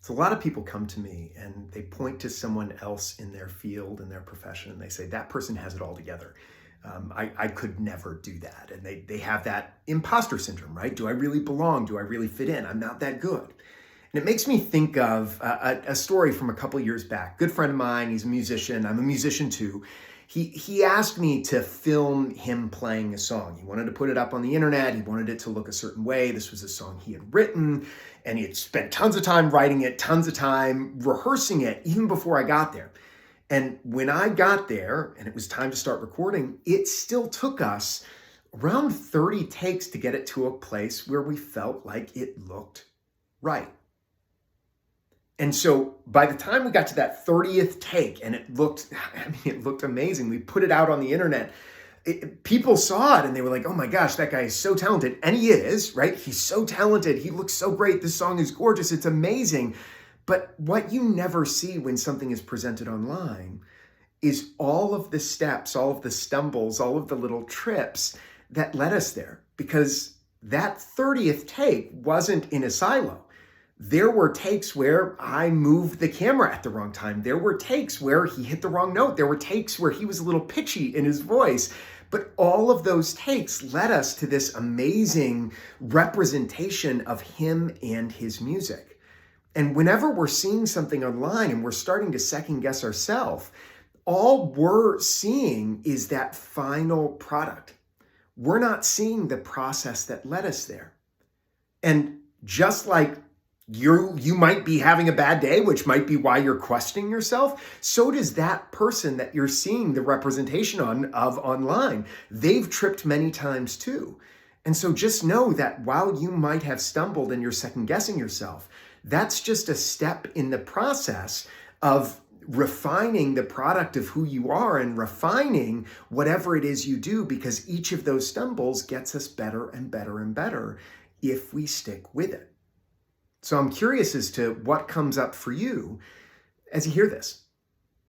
So a lot of people come to me and they point to someone else in their field, in their profession, and they say, that person has it all together. I could never do that. And they have that imposter syndrome, right? Do I really belong? Do I really fit in? I'm not that good. And it makes me think of a story from a couple years back. Good friend of mine, he's a musician. I'm a musician too. He asked me to film him playing a song. He wanted to put it up on the internet. He wanted it to look a certain way. This was a song he had written, and he had spent tons of time writing it, tons of time rehearsing it, even before I got there. And when I got there and it was time to start recording, it still took us around 30 takes to get it to a place where we felt like it looked right. And so by the time we got to that 30th take and it looked amazing. We put it out on the internet. People saw it and they were like, oh my gosh, that guy is so talented. And he is, right? He's so talented. He looks so great. This song is gorgeous. It's amazing. But what you never see when something is presented online is all of the steps, all of the stumbles, all of the little trips that led us there. Because that 30th take wasn't in a silo. There were takes where I moved the camera at the wrong time. There were takes where he hit the wrong note. There were takes where he was a little pitchy in his voice. But all of those takes led us to this amazing representation of him and his music. And whenever we're seeing something online and we're starting to second guess ourselves, all we're seeing is that final product. We're not seeing the process that led us there. And just like you might be having a bad day, which might be why you're questioning yourself. So does that person that you're seeing the representation of online. They've tripped many times too. And so just know that while you might have stumbled and you're second guessing yourself, that's just a step in the process of refining the product of who you are and refining whatever it is you do, because each of those stumbles gets us better and better and better if we stick with it. So I'm curious as to what comes up for you as you hear this.